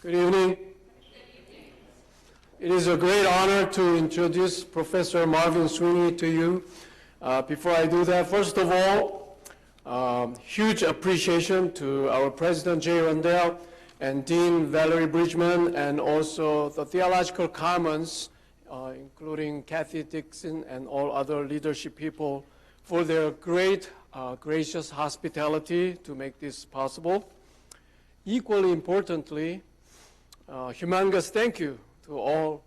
Good evening. It is a great honor to introduce Professor Marvin Sweeney to you. Before I do that, first of all, huge appreciation to our President Jay Rundell and Dean Valerie Bridgman, and also the Theological Commons, including Kathy Dixon and all other leadership people, for their great, gracious hospitality to make this possible. Equally importantly, humongous thank you to all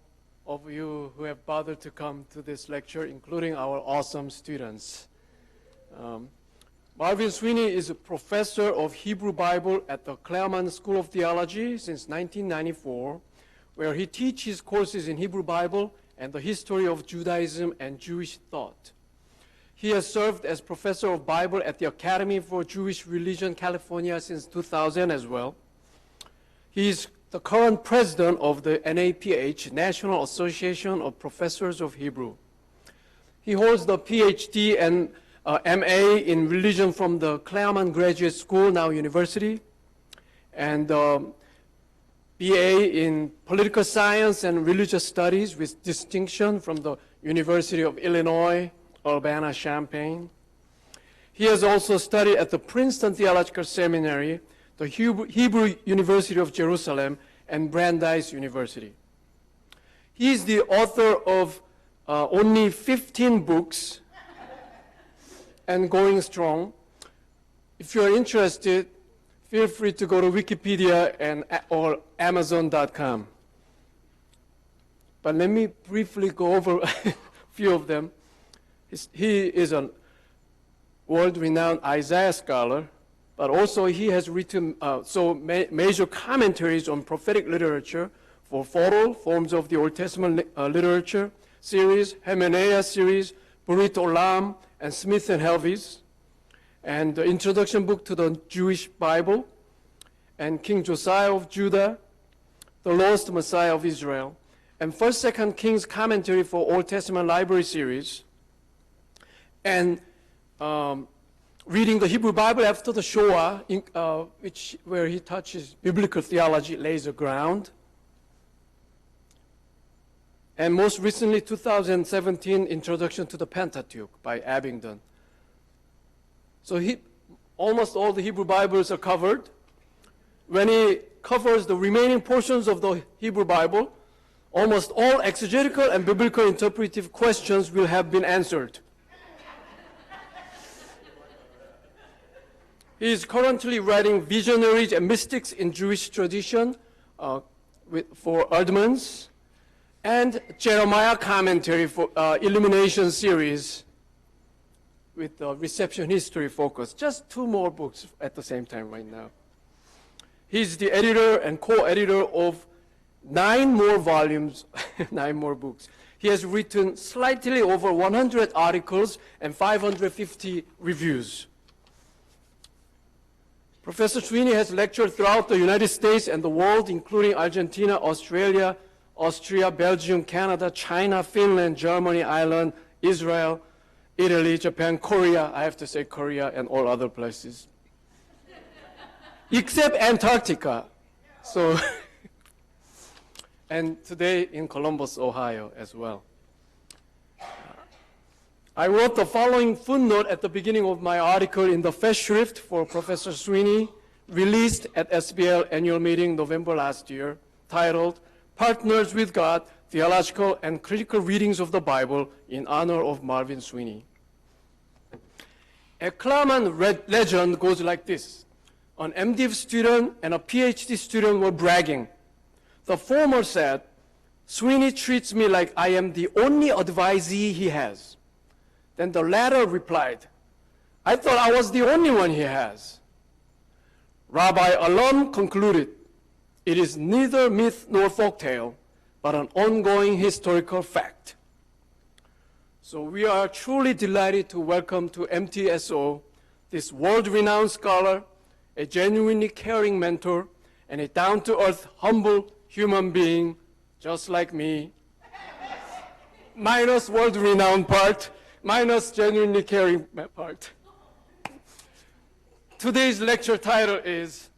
of you who have bothered to come to this lecture, including our awesome students. Marvin Sweeney is a professor of Hebrew Bible at the Claremont School of Theology since 1994, where he teaches courses in Hebrew Bible and the history of Judaism and Jewish thought. He has served as professor of Bible at the Academy for Jewish Religion, California since 2000 as well. He is the current president of the NAPH, National Association of Professors of Hebrew. He holds the PhD and MA in religion from the Claremont Graduate School, now university, and BA in political science and religious studies with distinction from the University of Illinois, Urbana-Champaign. He has also studied at the Princeton Theological Seminary, the Hebrew University of Jerusalem, and Brandeis University. He is the author of only 15 books and going strong. If you're interested, feel free to go to Wikipedia or Amazon.com. But let me briefly go over a few of them. He is a world-renowned Isaiah scholar, but also he has written major commentaries on prophetic literature for Photo, Forms of the Old Testament Literature series, Hemenea series, Brit Olam, and Smith and Helvis, and the introduction book to the Jewish Bible, and King Josiah of Judah, the Lost Messiah of Israel, and 1st, 2nd Kings commentary for Old Testament library series, and reading the Hebrew Bible after the Shoah, where he touches biblical theology, lays the ground. And most recently, 2017, Introduction to the Pentateuch by Abingdon. So almost all the Hebrew Bibles are covered. When he covers the remaining portions of the Hebrew Bible, almost all exegetical and biblical interpretive questions will have been answered. He is currently writing Visionaries and Mystics in Jewish Tradition for Erdmans, and Jeremiah commentary for Illumination series with the reception history focus. Just 2 more books at the same time right now. He's the editor and co-editor of 9 more volumes, 9 more books. He has written slightly over 100 articles and 550 reviews. Professor Sweeney has lectured throughout the United States and the world, including Argentina, Australia, Austria, Belgium, Canada, China, Finland, Germany, Ireland, Israel, Italy, Japan, Korea, I have to say Korea, and all other places. Except Antarctica. So, and today in Columbus, Ohio as well. I wrote the following footnote at the beginning of my article in the Festschrift for Professor Sweeney, released at SBL annual meeting November last year, titled, Partners with God, Theological and Critical Readings of the Bible in honor of Marvin Sweeney. A Claremont legend goes like this. An MDiv student and a PhD student were bragging. The former said, Sweeney treats me like I am the only advisee he has. Then the latter replied, I thought I was the only one he has. Rabbi Alon concluded, it is neither myth nor folktale, but an ongoing historical fact. So we are truly delighted to welcome to MTSO this world-renowned scholar, a genuinely caring mentor, and a down-to-earth, humble human being, just like me, minus world-renowned part, minus genuinely caring part. Today's lecture title is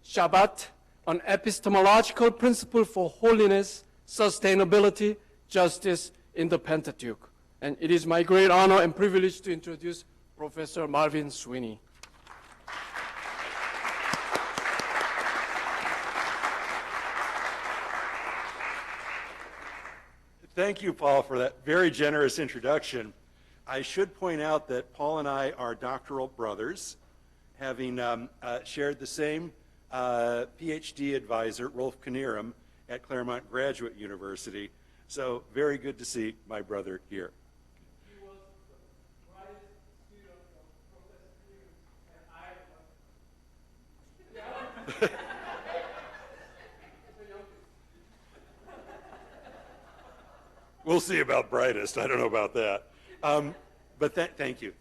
Shabbat, an epistemological principle for holiness, sustainability, justice in the Pentateuch. And it is my great honor and privilege to introduce Professor Marvin Sweeney. Thank you, Paul, for that very generous introduction. I should point out that Paul and I are doctoral brothers, having shared the same PhD advisor, Rolf Knierim, at Claremont Graduate University. So very good to see my brother here. He was the brightest student of Professor Knierim, and I was We'll see about brightest. I don't know about that. But thank you.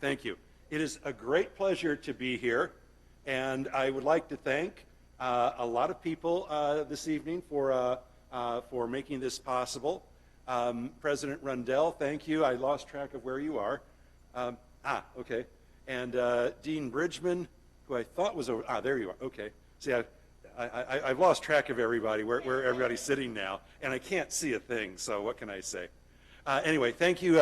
It is a great pleasure to be here, and I would like to thank a lot of people this evening for making this possible. President Rundell, thank you. I lost track of where you are. Okay. And Dean Bridgman, who I thought was over. There you are. Okay. See, I've lost track of everybody, where everybody's sitting now, and I can't see a thing, so what can I say? Anyway, thank you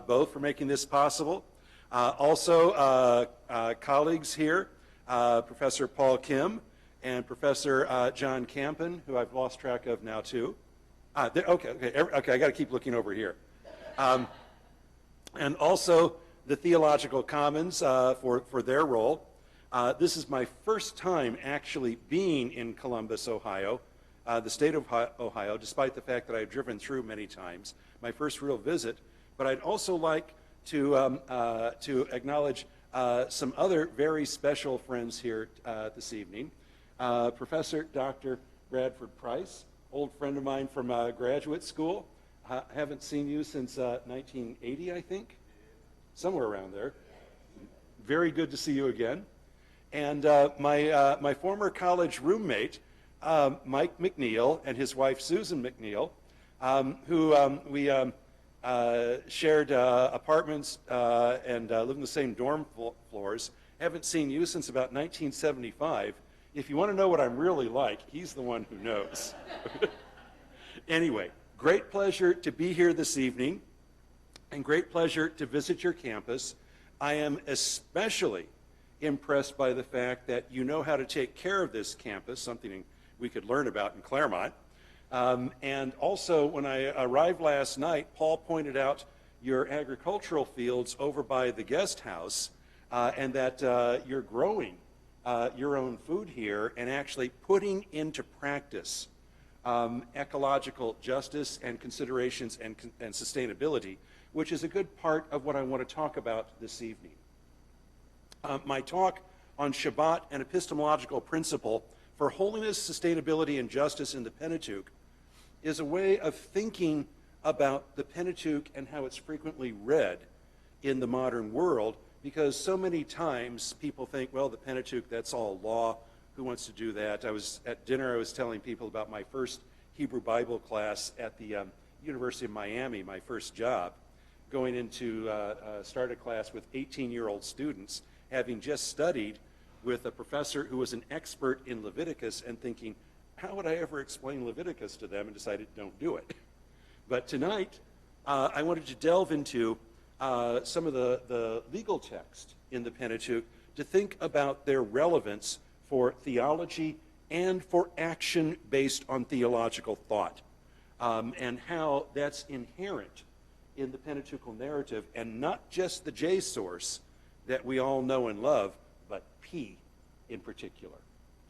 both for making this possible. Also, colleagues here, Professor Paul Kim and Professor John Campen, who I've lost track of now too. Okay, I got to keep looking over here. And also the Theological Commons for their role. This is my first time actually being in Columbus, Ohio, the state of Ohio, despite the fact that I've driven through many times. My first real visit. But I'd also like to acknowledge some other very special friends here this evening. Professor Dr. Bradford Price, old friend of mine from graduate school. Haven't seen you since 1980, I think, somewhere around there. Very good to see you again. And my former college roommate, Mike McNeil, and his wife Susan McNeil, who we shared apartments and lived in the same dorm floors. Haven't seen you since about 1975. If you want to know what I'm really like, he's the one who knows. Anyway, great pleasure to be here this evening, and great pleasure to visit your campus. I am especially impressed by the fact that you know how to take care of this campus, something we could learn about in Claremont. And also, when I arrived last night, Paul pointed out your agricultural fields over by the guest house, and that you're growing your own food here and actually putting into practice ecological justice and considerations and sustainability, which is a good part of what I want to talk about this evening. My talk on Shabbat and epistemological principle for holiness, sustainability, and justice in the Pentateuch is a way of thinking about the Pentateuch and how it's frequently read in the modern world, because so many times people think, well, the Pentateuch, that's all law. Who wants to do that? At dinner, I was telling people about my first Hebrew Bible class at the University of Miami, my first job, going into start a class with 18-year-old students, having just studied with a professor who was an expert in Leviticus and thinking, how would I ever explain Leviticus to them, and decided don't do it. But tonight, I wanted to delve into some of the legal text in the Pentateuch to think about their relevance for theology and for action based on theological thought, and how that's inherent in the Pentateuchal narrative, and not just the J source that we all know and love, but P in particular.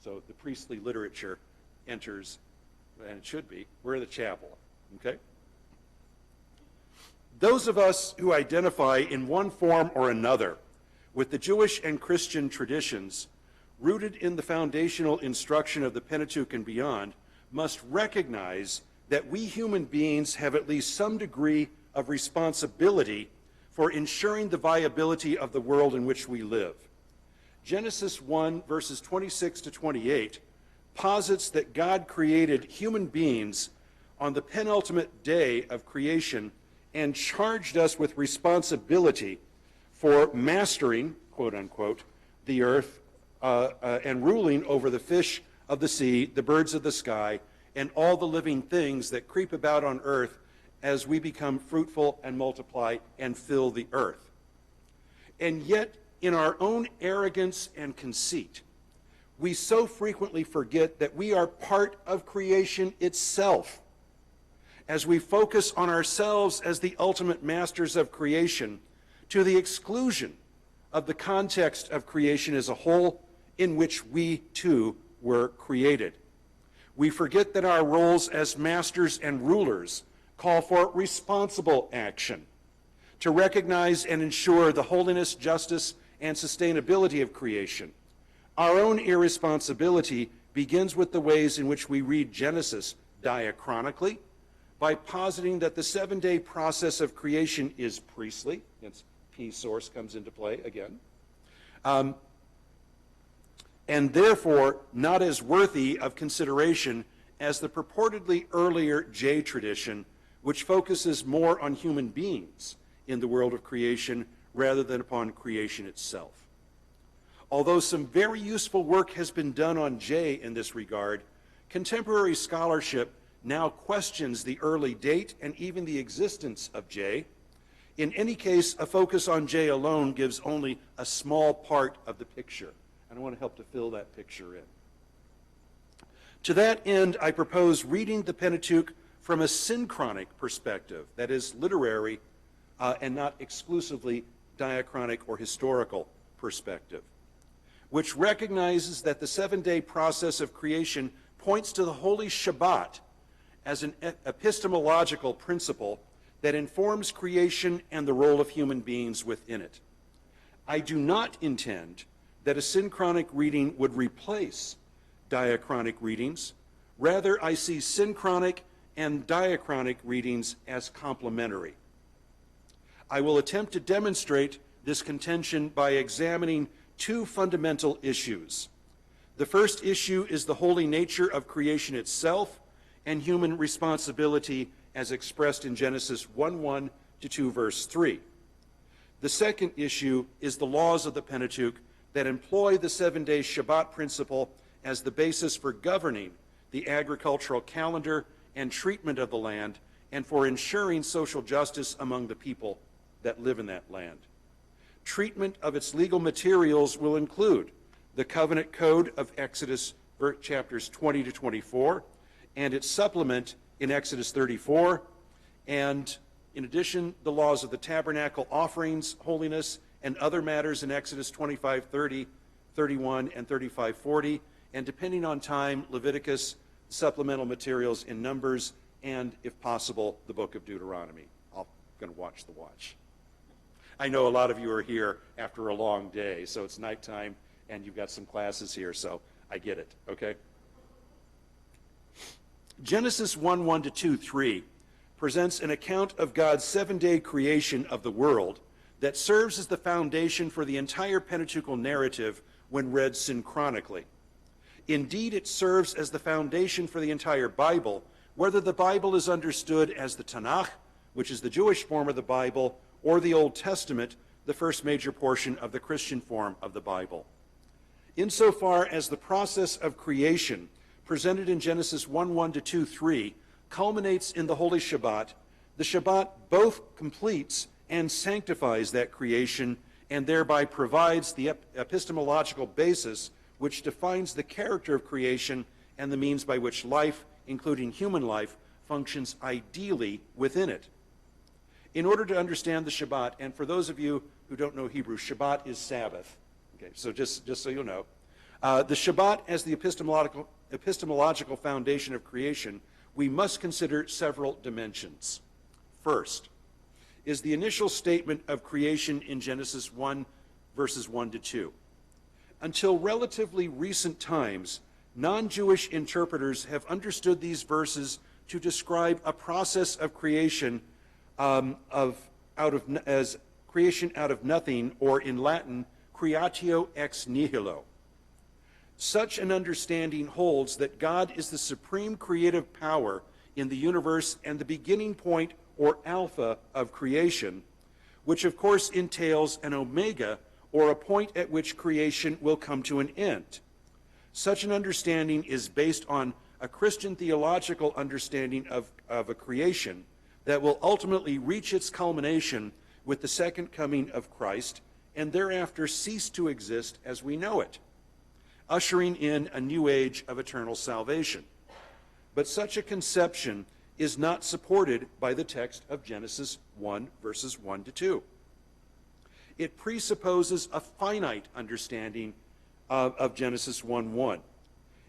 So the priestly literature enters, and it should be, we're in the chapel, okay? Those of us who identify in one form or another with the Jewish and Christian traditions rooted in the foundational instruction of the Pentateuch and beyond must recognize that we human beings have at least some degree of responsibility for ensuring the viability of the world in which we live. Genesis 1, verses 26 to 28, posits that God created human beings on the penultimate day of creation and charged us with responsibility for mastering, quote unquote, the earth and ruling over the fish of the sea, the birds of the sky, and all the living things that creep about on earth as we become fruitful and multiply and fill the earth. And yet, in our own arrogance and conceit, we so frequently forget that we are part of creation itself. As we focus on ourselves as the ultimate masters of creation, to the exclusion of the context of creation as a whole in which we too were created. We forget that our roles as masters and rulers call for responsible action to recognize and ensure the holiness, justice, and sustainability of creation. Our own irresponsibility begins with the ways in which we read Genesis diachronically, by positing that the 7-day process of creation is priestly. Hence, P source comes into play again. And therefore not as worthy of consideration as the purportedly earlier J tradition, which focuses more on human beings in the world of creation rather than upon creation itself. Although some very useful work has been done on J in this regard, contemporary scholarship now questions the early date and even the existence of J. In any case, a focus on J alone gives only a small part of the picture. And I want to help to fill that picture in. To that end, I propose reading the Pentateuch from a synchronic perspective, that is, literary and not exclusively diachronic or historical perspective, which recognizes that the 7-day process of creation points to the holy Shabbat as an epistemological principle that informs creation and the role of human beings within it. I do not intend that a synchronic reading would replace diachronic readings. Rather, I see synchronic and diachronic readings as complementary. I will attempt to demonstrate this contention by examining two fundamental issues. The first issue is the holy nature of creation itself and human responsibility as expressed in Genesis 1:1 to 2 verse 3. The second issue is the laws of the Pentateuch that employ the 7-day Shabbat principle as the basis for governing the agricultural calendar and treatment of the land and for ensuring social justice among the people that live in that land. Treatment of its legal materials will include the covenant code of Exodus chapters 20 to 24 and its supplement in Exodus 34, and in addition, the laws of the tabernacle, offerings, holiness, and other matters in Exodus 25:30, 31, and 35:40, and depending on time, Leviticus, supplemental materials in Numbers, and, if possible, the book of Deuteronomy. I'm going to watch the watch. I know a lot of you are here after a long day, so it's nighttime, and you've got some classes here, so I get it, okay? Genesis 1:1 to 2:3 presents an account of God's 7-day creation of the world that serves as the foundation for the entire Pentateuchal narrative when read synchronically. Indeed, it serves as the foundation for the entire Bible, whether the Bible is understood as the Tanakh, which is the Jewish form of the Bible, or the Old Testament, the first major portion of the Christian form of the Bible. Insofar as the process of creation presented in Genesis 1:1 to 2:3 culminates in the Holy Shabbat, the Shabbat both completes and sanctifies that creation and thereby provides the epistemological basis which defines the character of creation and the means by which life, including human life, functions ideally within it. In order to understand the Shabbat, and for those of you who don't know Hebrew, Shabbat is Sabbath. Okay, so just so you know, the Shabbat as the epistemological foundation of creation, we must consider several dimensions. First is the initial statement of creation in Genesis 1, verses 1 to 2. Until relatively recent times, non-Jewish interpreters have understood these verses to describe a process of creation as creation out of nothing, or in Latin, creatio ex nihilo. Such an understanding holds that God is the supreme creative power in the universe and the beginning point or alpha of creation, which of course entails an omega, or a point at which creation will come to an end. Such an understanding is based on a Christian theological understanding of a creation that will ultimately reach its culmination with the second coming of Christ and thereafter cease to exist as we know it, ushering in a new age of eternal salvation. But such a conception is not supported by the text of Genesis 1, verses 1 to 2. It presupposes a finite understanding of Genesis 1:1.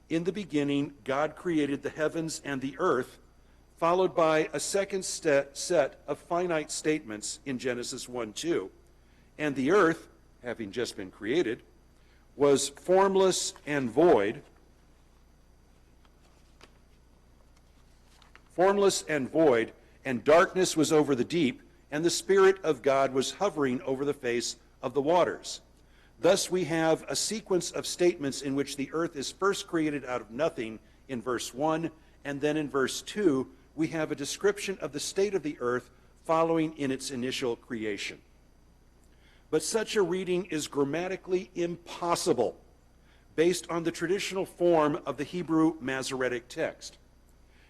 In the beginning, God created the heavens and the earth, followed by a second set of finite statements in Genesis 1:2. And the earth, having just been created, was formless and void, and darkness was over the deep, and the Spirit of God was hovering over the face of the waters. Thus we have a sequence of statements in which the earth is first created out of nothing in verse 1, and then in verse 2 we have a description of the state of the earth following in its initial creation. But such a reading is grammatically impossible based on the traditional form of the Hebrew Masoretic text.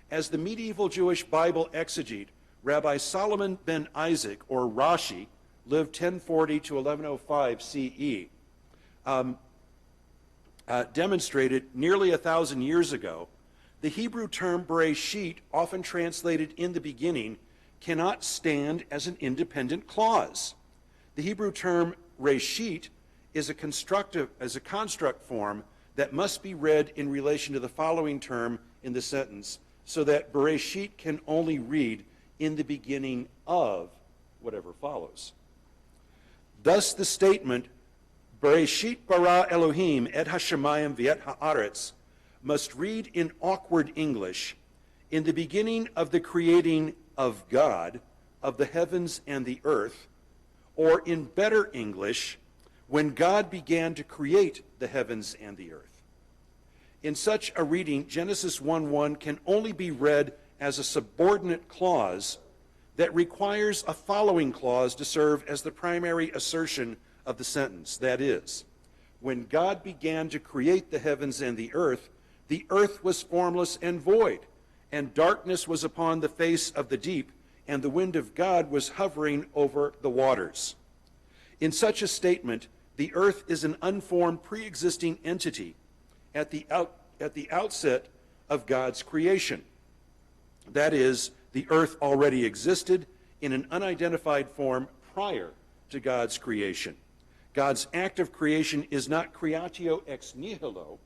As the medieval Jewish Bible exegete, Rabbi Solomon ben Isaac, or Rashi, lived 1040 to 1105 CE, demonstrated nearly 1,000 years ago, the Hebrew term Bereshit, often translated in the beginning, cannot stand as an independent clause. The Hebrew term Reshit is a construct form that must be read in relation to the following term in the sentence, so that Bereshit can only read in the beginning of whatever follows. Thus the statement, Bereshit bara Elohim et hashamayim v'et haaretz, must read in awkward English, in the beginning of the creating of God, of the heavens and the earth, or in better English, when God began to create the heavens and the earth. In such a reading, Genesis 1:1 can only be read as a subordinate clause that requires a following clause to serve as the primary assertion of the sentence. That is, when God began to create the heavens and the earth was formless and void, and darkness was upon the face of the deep, and the wind of God was hovering over the waters. In such a statement, the earth is an unformed pre-existing entity at the outset of God's creation. That is, the earth already existed in an unidentified form prior to God's creation. God's act of creation is not creatio ex nihilo,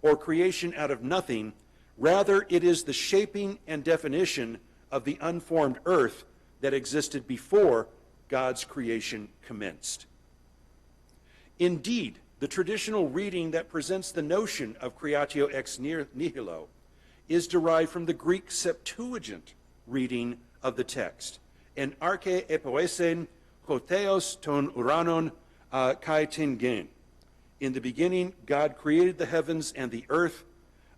or creation out of nothing. Rather, it is the shaping and definition of the unformed earth that existed before God's creation commenced. Indeed, the traditional reading that presents the notion of creatio ex nihilo is derived from the Greek Septuagint reading of the text, en arche epoesen hotheos ton uranon kai tingen. In the beginning, God created the heavens and the earth,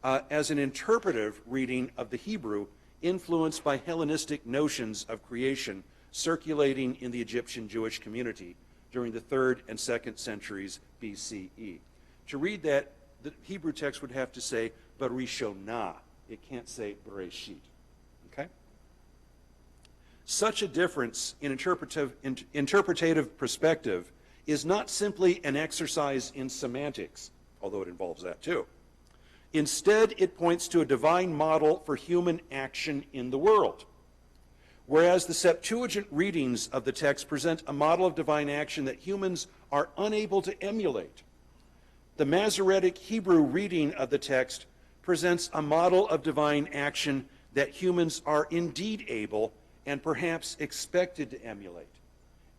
as an interpretive reading of the Hebrew influenced by Hellenistic notions of creation circulating in the Egyptian Jewish community during the 3rd and 2nd centuries BCE. To read that, the Hebrew text would have to say Bereshonah. It can't say Bereshit. Okay? Such a difference in interpretative perspective is not simply an exercise in semantics, although it involves that too. Instead, it points to a divine model for human action in the world. Whereas the Septuagint readings of the text present a model of divine action that humans are unable to emulate, the Masoretic Hebrew reading of the text presents a model of divine action that humans are indeed able and perhaps expected to emulate.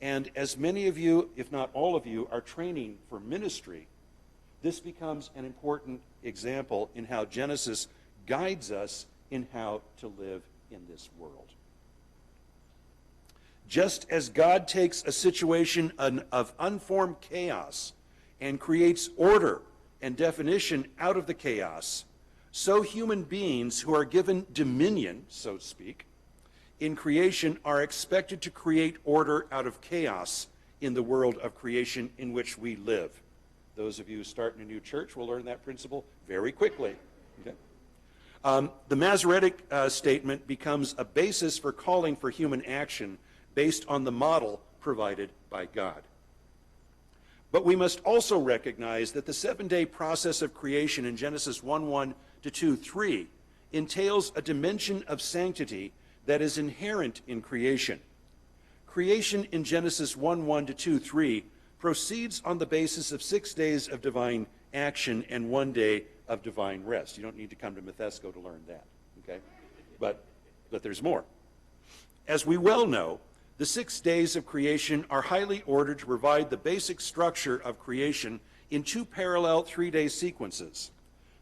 And as many of you, if not all of you, are training for ministry, this becomes an important example in how Genesis guides us in how to live in this world. Just as God takes a situation of unformed chaos and creates order and definition out of the chaos, so human beings who are given dominion, so to speak, in creation are expected to create order out of chaos in the world of creation in which we live, Those of you starting a new church will learn that principle very quickly. Okay? The Masoretic statement becomes a basis for calling for human action based on the model provided by God. But we must also recognize that the 7-day process of creation in Genesis 1:1 to 2:3 entails a dimension of sanctity that is inherent in creation. Creation in Genesis 1:1 to 2:3 proceeds on the basis of 6 days of divine action and 1 day of divine rest. You don't need to come to Methesco to learn that, okay? But there's more. As we well know, the 6 days of creation are highly ordered to provide the basic structure of creation in 2 parallel 3-day sequences.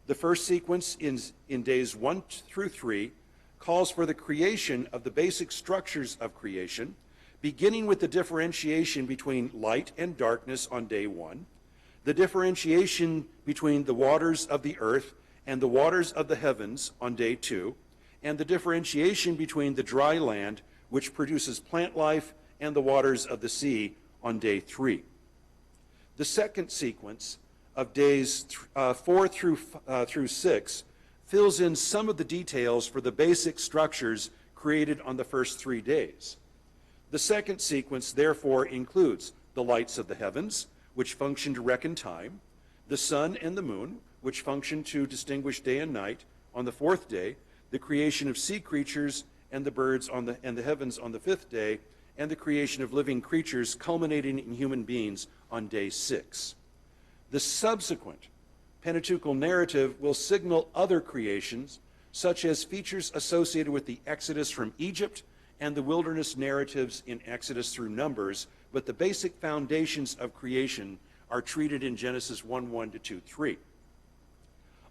The first sequence in days 1 through 3 calls for the creation of the basic structures of creation, beginning with the differentiation between light and darkness on day 1, the differentiation between the waters of the earth and the waters of the heavens on day 2, and the differentiation between the dry land, which produces plant life, and the waters of the sea on day 3. The second sequence of days 4 through 6 fills in some of the details for the basic structures created on the first 3 days. The second sequence, therefore, includes the lights of the heavens, which function to reckon time, the sun and the moon, which function to distinguish day and night on the 4th day, the creation of sea creatures and the birds and the heavens on the 5th day, and the creation of living creatures culminating in human beings on day 6. The subsequent Pentateuchal narrative will signal other creations, such as features associated with the Exodus from Egypt and the wilderness narratives in Exodus through Numbers, but the basic foundations of creation are treated in Genesis 1:1 to 2:3.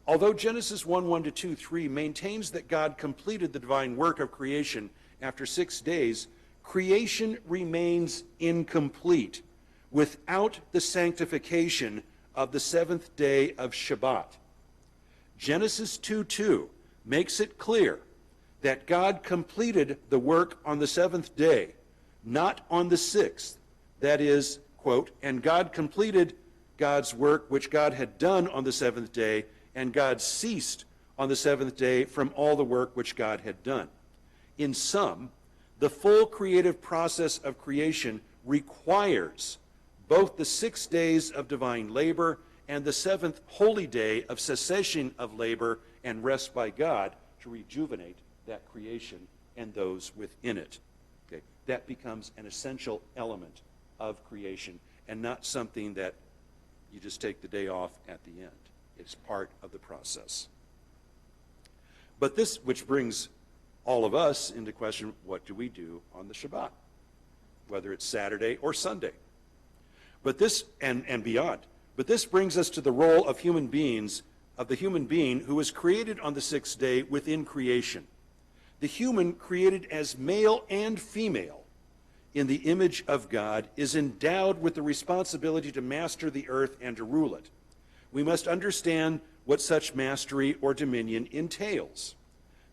Although Genesis 1:1 to 2:3 maintains that God completed the divine work of creation after 6 days, creation remains incomplete without the sanctification of the 7th day of Shabbat. Genesis 2:2 makes it clear that God completed the work on the 7th day, not on the 6th. That is, quote, and God completed God's work which God had done on the 7th day, and God ceased on the 7th day from all the work which God had done. In sum, the full creative process of creation requires both the 6 days of divine labor and the 7th holy day of cessation of labor and rest by God to rejuvenate that creation and those within it. Okay? That becomes an essential element of creation and not something that you just take the day off at the end. It's part of the process. But this, which brings all of us into question, what do we do on the Shabbat? Whether it's Saturday or Sunday. But this, and beyond. But this brings us to the role of human beings, of the human being who was created on the 6th day within creation. The human created as male and female in the image of God is endowed with the responsibility to master the earth and to rule it. We must understand what such mastery or dominion entails.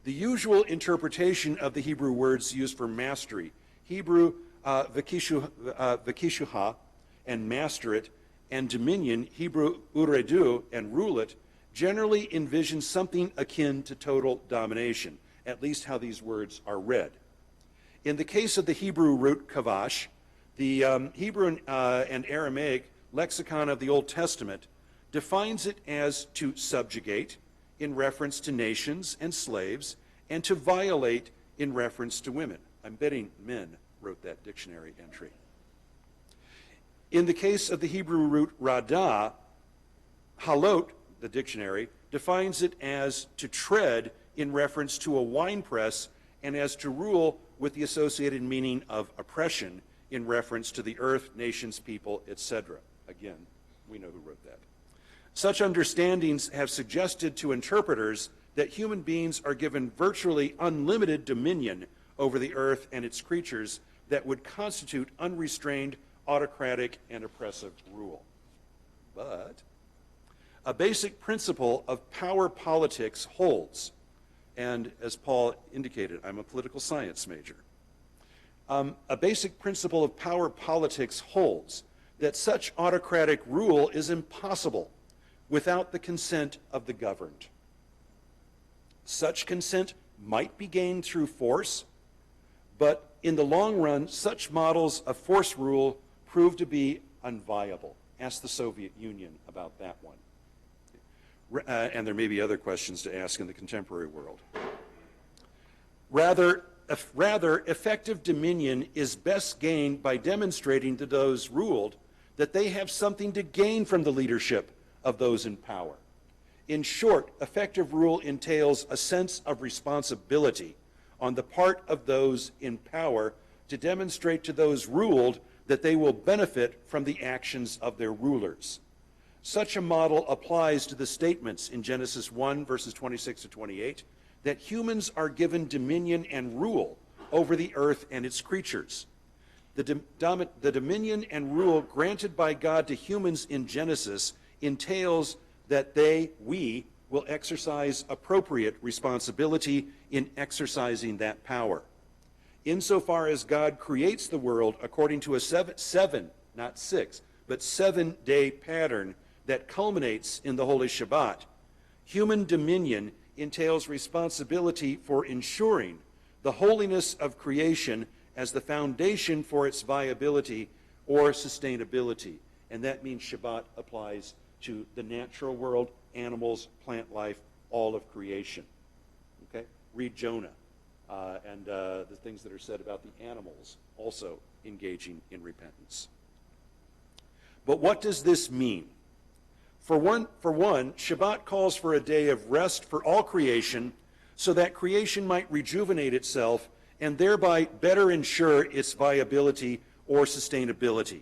The usual interpretation of the Hebrew words used for mastery, Hebrew vikishuha, and master it, and dominion, Hebrew uredu, and rule it, generally envisions something akin to total domination, at least how these words are read. In the case of the Hebrew root kavash, the Hebrew and Aramaic lexicon of the Old Testament defines it as to subjugate in reference to nations and slaves, and to violate in reference to women. I'm betting men wrote that dictionary entry. In the case of the Hebrew root radah, halot, the dictionary, defines it as to tread in reference to a winepress and as to rule with the associated meaning of oppression in reference to the earth, nations, people, etc. Again, we know who wrote that. Such understandings have suggested to interpreters that human beings are given virtually unlimited dominion over the earth and its creatures that would constitute unrestrained, autocratic, and oppressive rule. But a basic principle of power politics holds, and as Paul indicated, I'm a political science major. A basic principle of power politics holds that such autocratic rule is impossible without the consent of the governed. Such consent might be gained through force, but in the long run, such models of force rule prove to be unviable. Ask the Soviet Union about that one. And there may be other questions to ask in the contemporary world. Rather, effective dominion is best gained by demonstrating to those ruled that they have something to gain from the leadership of those in power. In short, effective rule entails a sense of responsibility on the part of those in power to demonstrate to those ruled that they will benefit from the actions of their rulers. Such a model applies to the statements in Genesis 1, verses 26 to 28, that humans are given dominion and rule over the earth and its creatures. The dominion and rule granted by God to humans in Genesis entails that we will exercise appropriate responsibility in exercising that power. Insofar as God creates the world according to a not 6, but 7-day pattern that culminates in the Holy Shabbat, human dominion entails responsibility for ensuring the holiness of creation as the foundation for its viability or sustainability. And that means Shabbat applies to the natural world, animals, plant life, all of creation. Okay? Read Jonah and the things that are said about the animals also engaging in repentance. But what does this mean? For one, Shabbat calls for a day of rest for all creation so that creation might rejuvenate itself and thereby better ensure its viability or sustainability.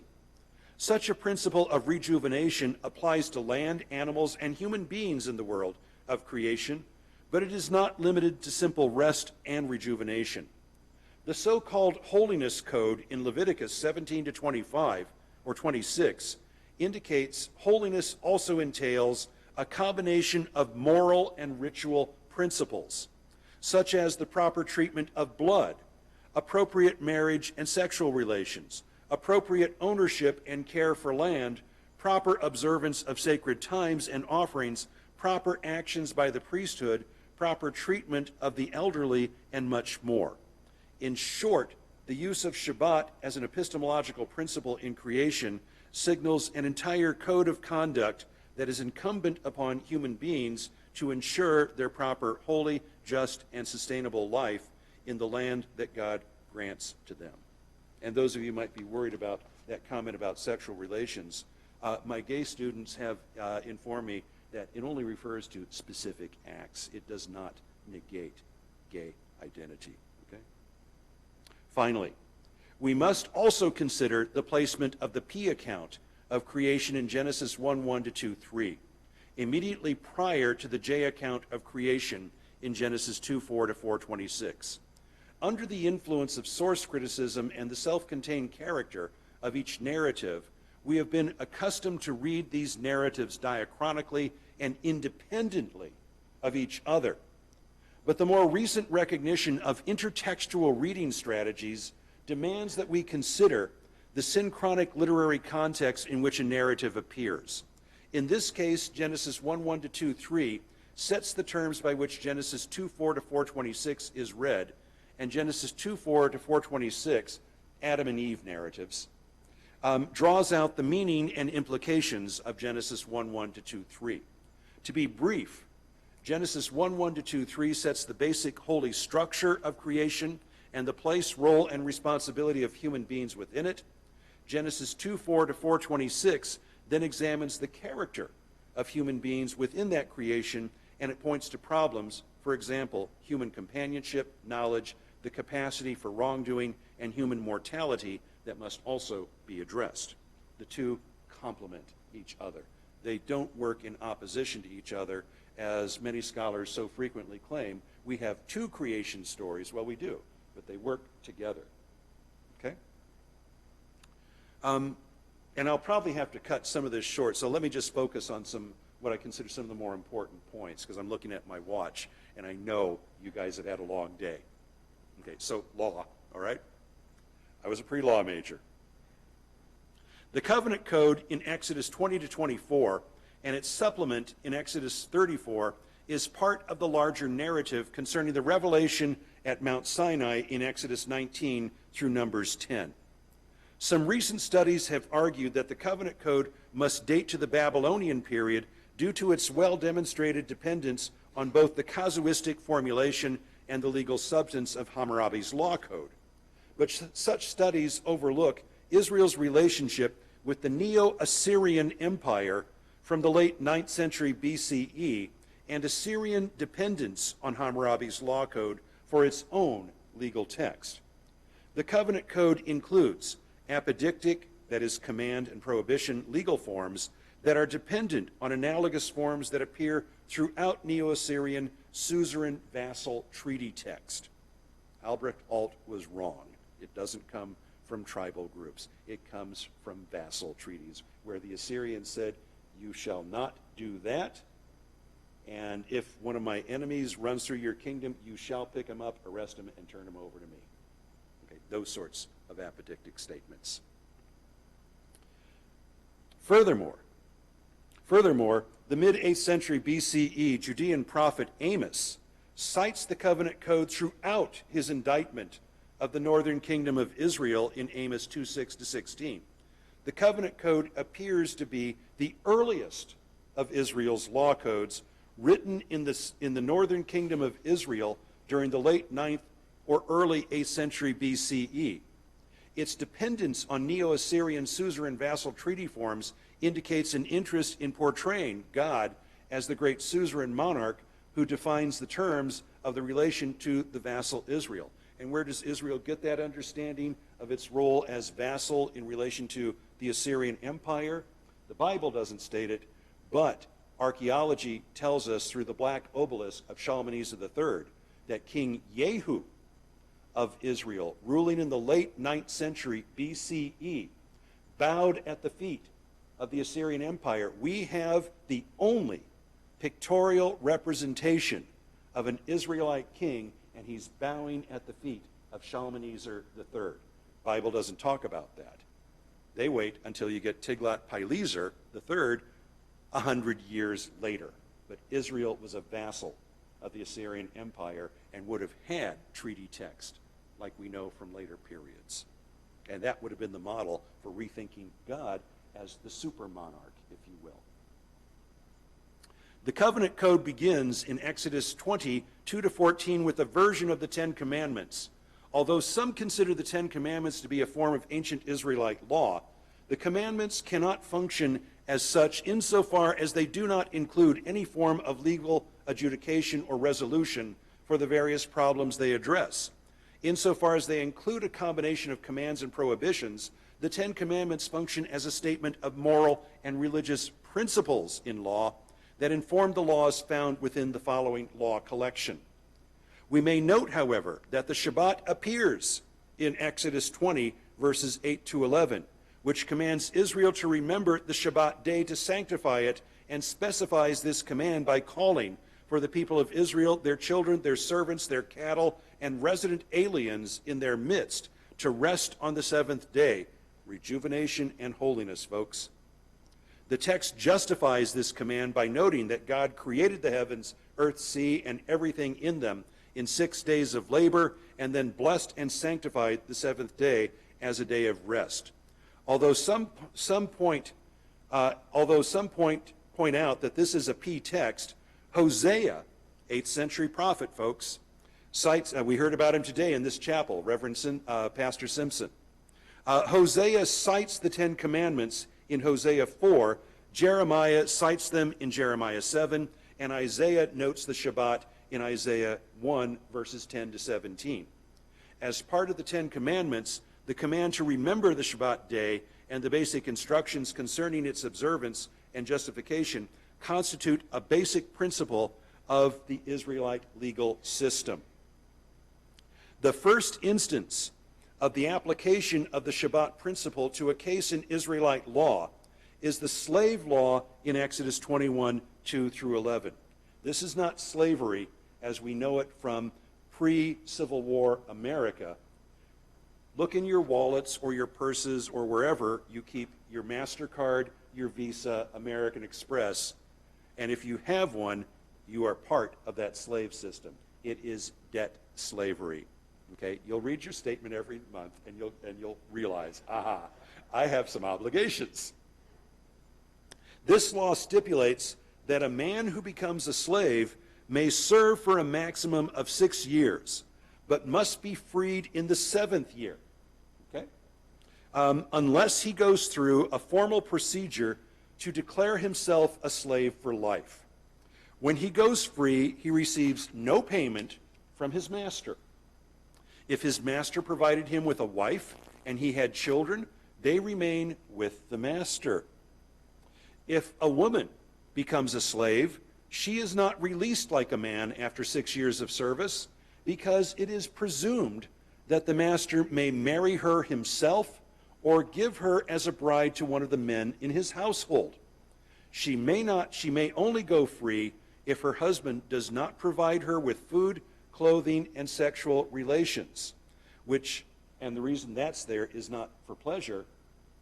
Such a principle of rejuvenation applies to land, animals, and human beings in the world of creation, but it is not limited to simple rest and rejuvenation. The so-called Holiness Code in Leviticus 17 to 25, or 26, indicates holiness also entails a combination of moral and ritual principles, such as the proper treatment of blood, appropriate marriage and sexual relations, appropriate ownership and care for land, proper observance of sacred times and offerings, proper actions by the priesthood, proper treatment of the elderly, and much more. In short, the use of Shabbat as an epistemological principle in creation signals an entire code of conduct that is incumbent upon human beings to ensure their proper, holy, just, and sustainable life in the land that God grants to them. And those of you who might be worried about that comment about sexual relations, my gay students have informed me that it only refers to specific acts. It does not negate gay identity. Okay? Finally, we must also consider the placement of the P account of creation in Genesis 1:1 to 2:3, immediately prior to the J account of creation in Genesis 2:4 to 4:26. Under the influence of source criticism and the self-contained character of each narrative, we have been accustomed to read these narratives diachronically and independently of each other. But the more recent recognition of intertextual reading strategies demands that we consider the synchronic literary context in which a narrative appears. In this case, Genesis 1:1 to 2:3 sets the terms by which Genesis 2:4 to 4:26 is read, and Genesis 2:4 to 4:26, Adam and Eve narratives, draws out the meaning and implications of Genesis 1:1 to 2:3. To be brief, Genesis 1:1 to 2:3 sets the basic holy structure of creation and the place, role, and responsibility of human beings within it. Genesis 2:4 to 4:26 then examines the character of human beings within that creation, and it points to problems, for example, human companionship, knowledge, the capacity for wrongdoing, and human mortality that must also be addressed. The two complement each other. They don't work in opposition to each other, as many scholars so frequently claim. We have two creation stories. Well, we do, but they work together. Okay? And I'll probably have to cut some of this short, so let me just focus on what I consider some of the more important points, because I'm looking at my watch, and I know you guys have had a long day. Okay, so law, all right? I was a pre-law major. The covenant code in Exodus 20 to 24 and its supplement in Exodus 34 is part of the larger narrative concerning the revelation at Mount Sinai in Exodus 19 through Numbers 10. Some recent studies have argued that the covenant code must date to the Babylonian period due to its well-demonstrated dependence on both the casuistic formulation and the legal substance of Hammurabi's law code. But such studies overlook Israel's relationship with the Neo-Assyrian Empire from the late 9th century BCE and Assyrian dependence on Hammurabi's law code for its own legal text. The covenant code includes apodictic, that is command and prohibition, legal forms that are dependent on analogous forms that appear throughout Neo-Assyrian suzerain vassal treaty text. Albrecht Alt was wrong. It doesn't come from tribal groups. It comes from vassal treaties where the Assyrians said, you shall not do that, and if one of my enemies runs through your kingdom, you shall pick him up, arrest him, and turn him over to me. Okay, those sorts of apodictic statements. Furthermore, the mid-8th century BCE Judean prophet Amos cites the covenant code throughout his indictment of the northern kingdom of Israel in Amos 2:6 to 16. The covenant code appears to be the earliest of Israel's law codes, written in the northern kingdom of Israel during the late 9th or early 8th century BCE. Its dependence on Neo-Assyrian suzerain vassal treaty forms indicates an interest in portraying God as the great suzerain monarch who defines the terms of the relation to the vassal Israel. And where does Israel get that understanding of its role as vassal in relation to the Assyrian Empire? The Bible doesn't state it, but archaeology tells us through the black obelisk of Shalmaneser III that King Jehu of Israel, ruling in the late 9th century BCE, bowed at the feet of the Assyrian Empire. We have the only pictorial representation of an Israelite king, and he's bowing at the feet of Shalmaneser III. Bible doesn't talk about that. They wait until you get Tiglath-Pileser III 100 years later. But Israel was a vassal of the Assyrian Empire and would have had treaty text, like we know from later periods. And that would have been the model for rethinking God as the super monarch, if you will. The covenant code begins in Exodus 20, 2 to 14 with a version of the Ten Commandments. Although some consider the Ten Commandments to be a form of ancient Israelite law, the commandments cannot function as such insofar as they do not include any form of legal adjudication or resolution for the various problems they address. Insofar as they include a combination of commands and prohibitions, the Ten Commandments function as a statement of moral and religious principles in law that inform the laws found within the following law collection. We may note, however, that the Shabbat appears in Exodus 20, verses 8 to 11, which commands Israel to remember the Shabbat day to sanctify it, and specifies this command by calling for the people of Israel, their children, their servants, their cattle, and resident aliens in their midst to rest on the seventh day. Rejuvenation and holiness, folks. The text justifies this command by noting that God created the heavens, earth, sea, and everything in them in 6 days of labor, and then blessed and sanctified the seventh day as a day of rest. Although some point out that this is a P text, Hosea, 8th century prophet, folks, cites, we heard about him today in this chapel, Pastor Simpson. Hosea cites the Ten Commandments in Hosea 4, Jeremiah cites them in Jeremiah 7, and Isaiah notes the Shabbat in Isaiah 1, verses 10 to 17. As part of the Ten Commandments, the command to remember the Shabbat day and the basic instructions concerning its observance and justification constitute a basic principle of the Israelite legal system. The first instance of the application of the Shabbat principle to a case in Israelite law is the slave law in Exodus 21, 2 through 11. This is not slavery as we know it from pre-Civil War America. look in your wallets or your purses or wherever you keep your MasterCard, your Visa, American Express, and if you have one, you are part of that slave system. It is debt slavery. Okay, you'll read your statement every month, and you'll realize, aha, I have some obligations. This law stipulates that a man who becomes a slave may serve for a maximum of 6 years, but must be freed in the 7th year. Okay, unless he goes through a formal procedure to declare himself a slave for life. When he goes free, he receives no payment from his master. If his master provided him with a wife and he had children, they remain with the master. If a woman becomes a slave, she is not released like a man after 6 years of service, because it is presumed that the master may marry her himself or give her as a bride to one of the men in his household. She may only go free if her husband does not provide her with food, clothing, and sexual relations, which, and the reason that's there is not for pleasure.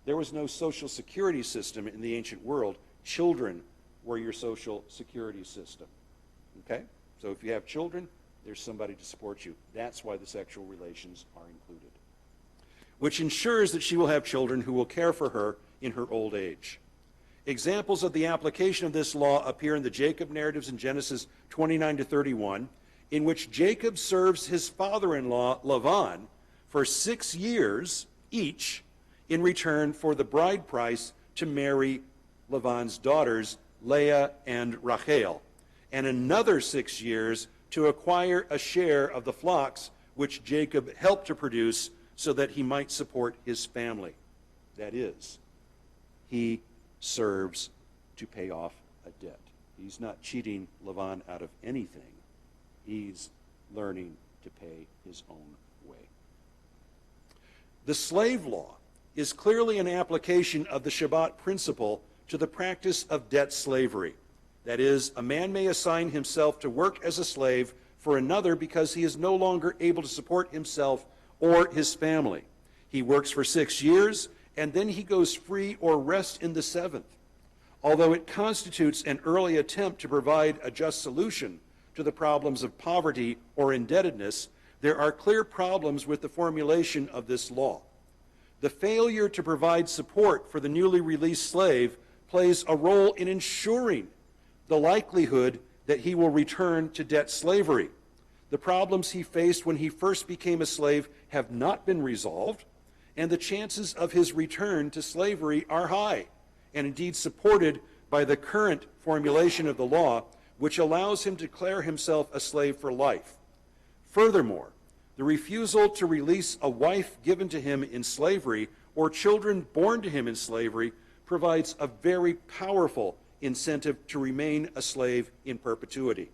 There was no social security system in the ancient world. Children were your social security system. Okay? So if you have children, there's somebody to support you. That's why the sexual relations are included, which ensures that she will have children who will care for her in her old age. Examples of the application of this law appear in the Jacob narratives in Genesis 29 to 31, in which Jacob serves his father-in-law Laban for 6 years each in return for the bride price to marry Laban's daughters Leah and Rachel, and another 6 years to acquire a share of the flocks which Jacob helped to produce so that he might support his family. That is, he serves to pay off a debt. He's not cheating Laban out of anything. He's learning to pay his own way. The slave law is clearly an application of the Shabbat principle to the practice of debt slavery. That is, a man may assign himself to work as a slave for another because he is no longer able to support himself or his family. He works for 6 years, and then he goes free or rests in the 7th. Although it constitutes an early attempt to provide a just solution to the problems of poverty or indebtedness, there are clear problems with the formulation of this law. The failure to provide support for the newly released slave plays a role in ensuring the likelihood that he will return to debt slavery. The problems he faced when he first became a slave have not been resolved, and the chances of his return to slavery are high, and indeed supported by the current formulation of the law, which allows him to declare himself a slave for life. Furthermore, the refusal to release a wife given to him in slavery or children born to him in slavery provides a very powerful incentive to remain a slave in perpetuity.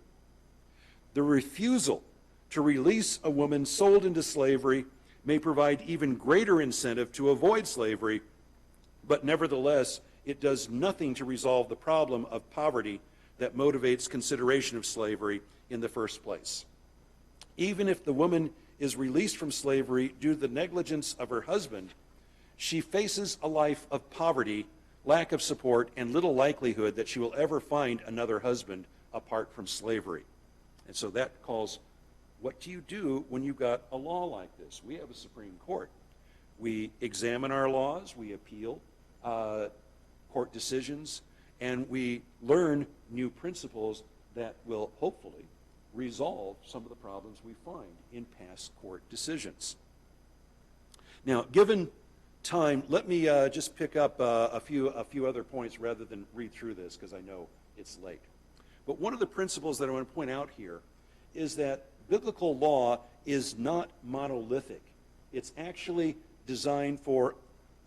The refusal to release a woman sold into slavery may provide even greater incentive to avoid slavery, but nevertheless, it does nothing to resolve the problem of poverty that motivates consideration of slavery in the first place. Even if the woman is released from slavery due to the negligence of her husband, she faces a life of poverty, lack of support, and little likelihood that she will ever find another husband apart from slavery. And so that calls, what do you do when you've got a law like this? We have a Supreme Court. We examine our laws, we appeal court decisions, and we learn new principles that will hopefully resolve some of the problems we find in past court decisions. Now, given time, let me just pick up a few other points rather than read through this, because I know it's late. But one of the principles that I want to point out here is that biblical law is not monolithic. It's actually designed for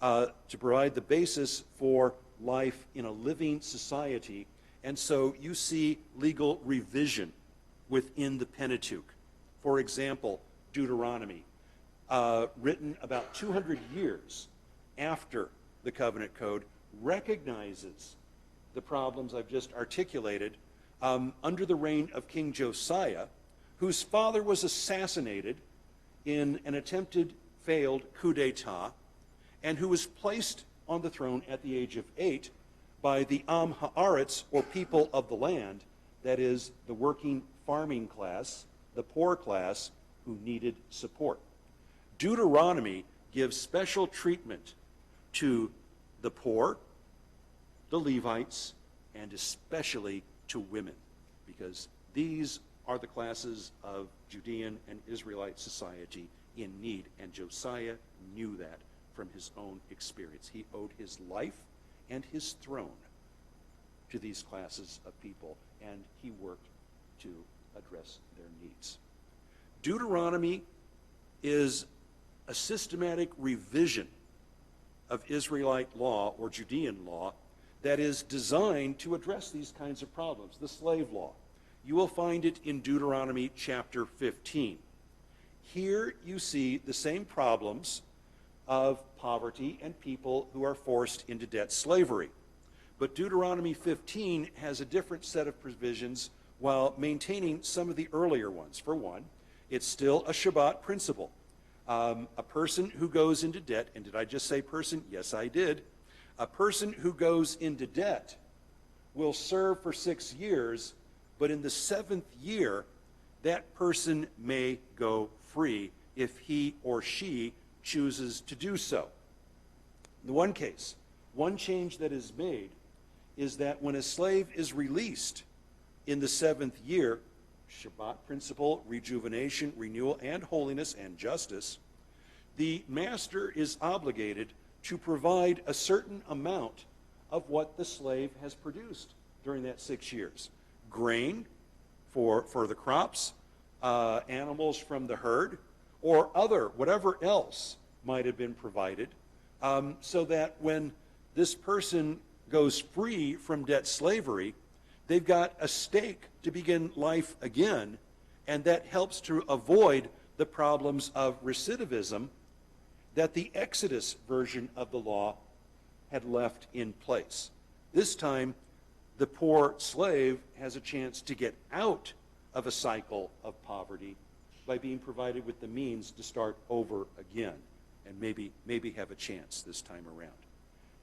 to provide the basis for life in a living society, and so you see legal revision within the Pentateuch. For example, Deuteronomy, written about 200 years after the Covenant Code, recognizes the problems I've just articulated under the reign of King Josiah, whose father was assassinated in an attempted failed coup d'etat, and who was placed on the throne at the age of 8 by the Am Haaretz, or people of the land, that is, the working farming class, the poor class, who needed support. Deuteronomy gives special treatment to the poor, the Levites, and especially to women, because these are the classes of Judean and Israelite society in need, and Josiah knew that from his own experience. He owed his life and his throne to these classes of people, and he worked to address their needs. Deuteronomy is a systematic revision of Israelite law or Judean law that is designed to address these kinds of problems. The slave law, you will find it in Deuteronomy chapter 15. Here you see the same problems of poverty and people who are forced into debt slavery. But Deuteronomy 15 has a different set of provisions while maintaining some of the earlier ones. For one, it's still a Shabbat principle. A person who goes into debt, and did I just say person? Yes, I did. A person who goes into debt will serve for 6 years, but in the 7th year, that person may go free if he or she chooses to do so. In the one case, one change that is made is that when a slave is released in the 7th year, Shabbat principle, rejuvenation, renewal, and holiness and justice, the master is obligated to provide a certain amount of what the slave has produced during that 6 years. Grain for the crops, animals from the herd, or whatever else might have been provided, so that when this person goes free from debt slavery, they've got a stake to begin life again, and that helps to avoid the problems of recidivism that the Exodus version of the law had left in place. This time, the poor slave has a chance to get out of a cycle of poverty by being provided with the means to start over again and maybe have a chance this time around.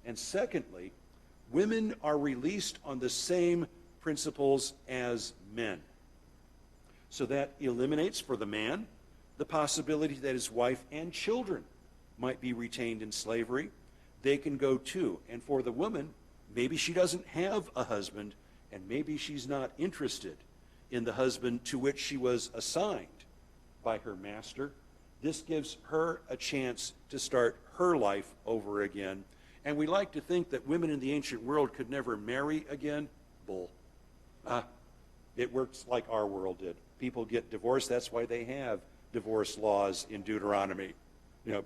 And secondly, women are released on the same principles as men. So that eliminates for the man the possibility that his wife and children might be retained in slavery. They can go too. And for the woman, maybe she doesn't have a husband, and maybe she's not interested in the husband to which she was assigned by her master. This gives her a chance to start her life over again. And we like to think that women in the ancient world could never marry again. Bull. It works like our world did. People get divorced. That's why they have divorce laws in Deuteronomy,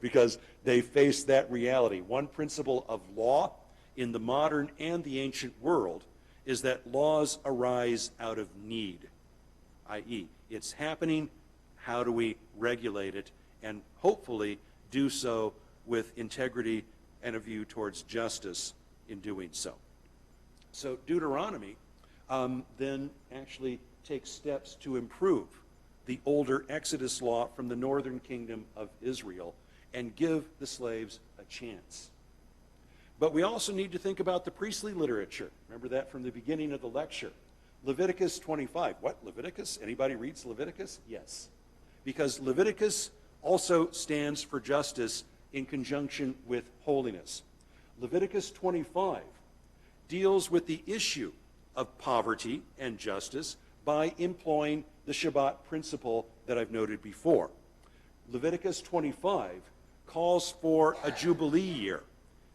because they face that reality. One principle of law in the modern and the ancient world is that laws arise out of need, i.e., it's happening, how do we regulate it, and hopefully do so with integrity and a view towards justice in doing so. So Deuteronomy then actually takes steps to improve the older Exodus law from the northern kingdom of Israel and give the slaves a chance. But we also need to think about the priestly literature. Remember that from the beginning of the lecture. Leviticus 25. What, Leviticus? Anybody reads Leviticus? Yes. Because Leviticus also stands for justice in conjunction with holiness. Leviticus 25 deals with the issue of poverty and justice by employing the Shabbat principle that I've noted before. Leviticus 25 calls for a Jubilee year.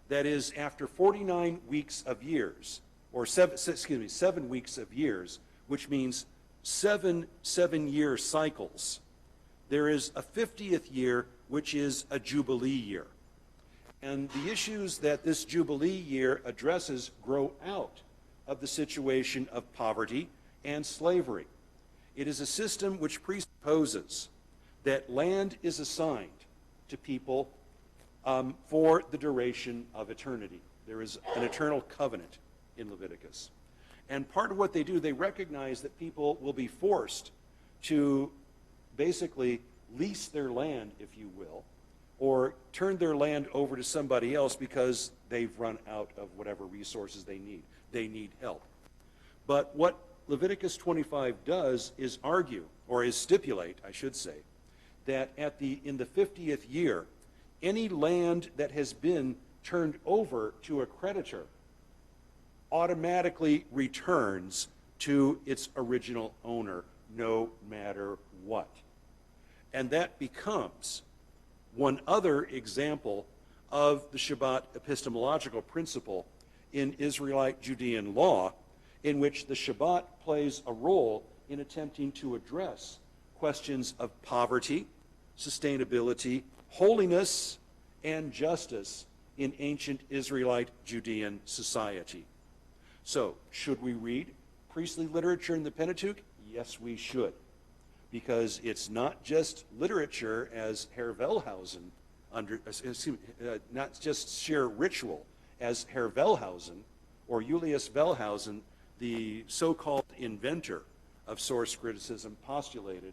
That is, after 49 weeks of years, or 7 weeks of years, which means 7 7-year cycles, there is a 50th year, which is a Jubilee year. And the issues that this Jubilee year addresses grow out of the situation of poverty and slavery. It is a system which presupposes that land is assigned to people for the duration of eternity. There is an eternal covenant in Leviticus. And part of what they do, they recognize that people will be forced to basically lease their land, if you will, or turned their land over to somebody else because they've run out of whatever resources they need. They need help. But what Leviticus 25 does is argue, or is stipulate, I should say, that in the 50th year, any land that has been turned over to a creditor automatically returns to its original owner, no matter what. And that becomes one other example of the Shabbat epistemological principle in Israelite Judean law, in which the Shabbat plays a role in attempting to address questions of poverty, sustainability, holiness, and justice in ancient Israelite Judean society. So, should we read priestly literature in the Pentateuch? Yes, we should. Because it's not just literature as Herr Wellhausen, not just sheer ritual as Herr Wellhausen or Julius Wellhausen, the so-called inventor of source criticism, postulated.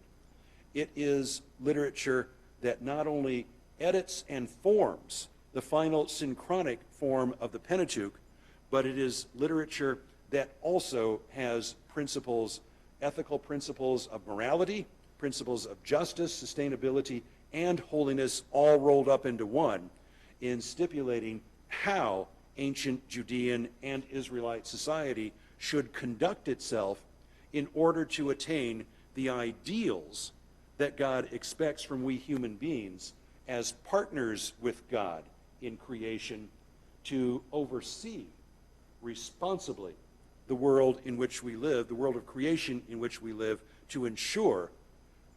It is literature that not only edits and forms the final synchronic form of the Pentateuch, but it is literature that also has principles, ethical principles of morality, principles of justice, sustainability, and holiness all rolled up into one in stipulating how ancient Judean and Israelite society should conduct itself in order to attain the ideals that God expects from we human beings as partners with God in creation to oversee responsibly the world in which we live, the world of creation in which we live, to ensure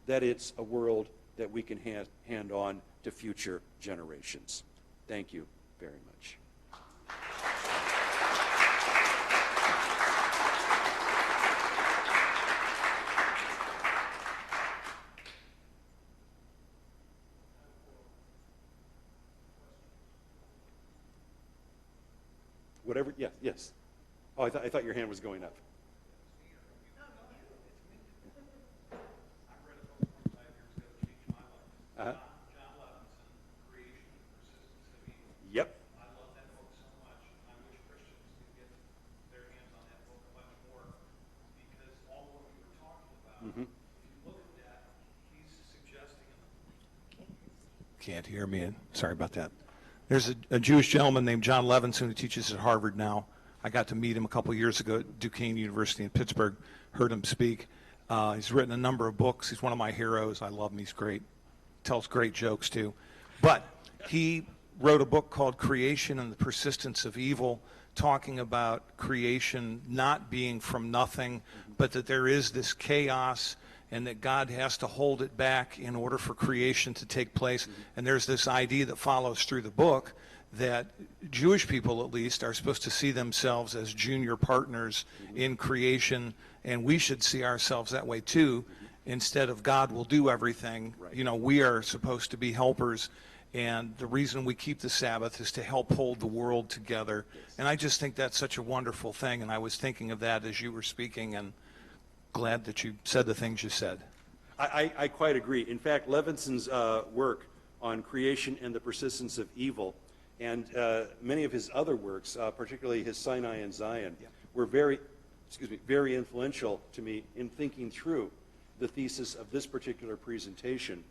that it's a world that we can hand on to future generations. Thank you very much. Whatever, yes. Oh, I thought your hand was going up. Uh-huh. Yep. I love that book so much. I wish Christians could get their hands on that book much more, because all what we were talking about, if you look at that, he's suggesting. Can't hear me. Sorry about that. There's a Jewish gentleman named John Levinson who teaches at Harvard now. I got to meet him a couple years ago at Duquesne University in Pittsburgh, heard him speak. He's written a number of books. He's one of my heroes. I love him. He's great. Tells great jokes, too. But he wrote a book called Creation and the Persistence of Evil, talking about creation not being from nothing, but that there is this chaos and that God has to hold it back in order for creation to take place. And there's this idea that follows through the book that Jewish people, at least, are supposed to see themselves as junior partners in creation, and we should see ourselves that way too. Instead of God will do everything, you know, we are supposed to be helpers, and the reason we keep the Sabbath is to help hold the world together. And I just think that's such a wonderful thing, and I was thinking of that as you were speaking, and glad that you said the things you said. I quite agree. In fact, Levinson's work on creation and the persistence of evil, and many of his other works, particularly his Sinai and Zion, were very influential to me in thinking through the thesis of this particular presentation.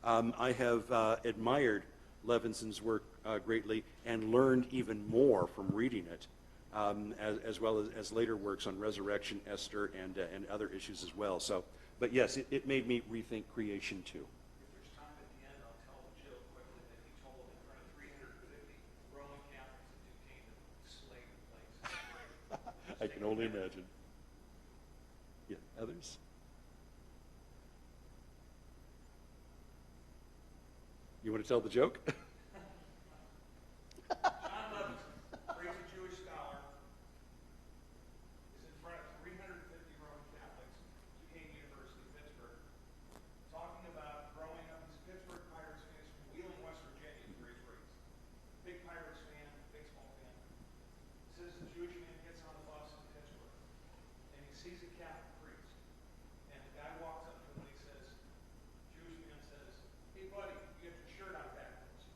I have admired Levinson's work greatly and learned even more from reading it, as well as later works on resurrection, Esther, and other issues as well. So, but yes, it made me rethink creation too. If there's time at the end, I'll tell the joke quickly that he told in front of 350 Roman Catholics that Duquesne the slave place. I can only imagine. Yeah, others? You want to tell the joke? John Levinson, crazy Jewish scholar, is in front of 350 Roman Catholics, Duquesne University, Pittsburgh, talking about growing up. He's a Pittsburgh Pirates fan from Wheeling, West Virginia, is where he's raised. Big Pirates fan, baseball fan. Says the Jewish man gets on the bus in Pittsburgh, and he sees a Catholic priest. And the guy walks up to him and he says, Jewish man says, "Hey buddy, you get your shirt on backwards."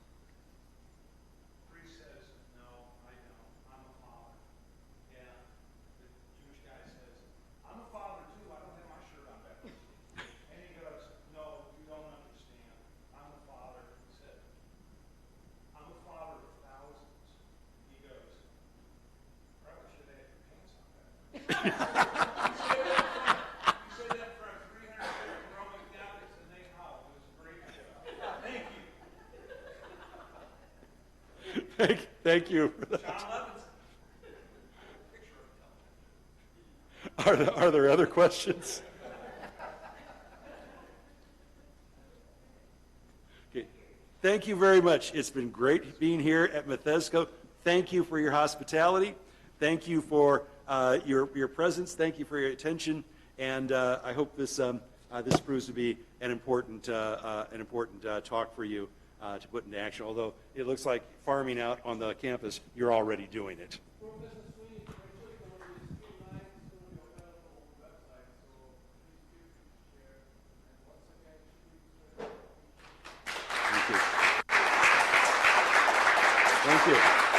Thank you for that. Are there other questions? Okay. Thank you very much. It's been great being here at Methesco. Thank you for your hospitality. Thank you for your presence. Thank you for your attention. And I hope this proves to be an important talk for you to put into action. Although it looks like farming out on the campus, you're already doing it. Professor Sweeney, Thank you. Thank you.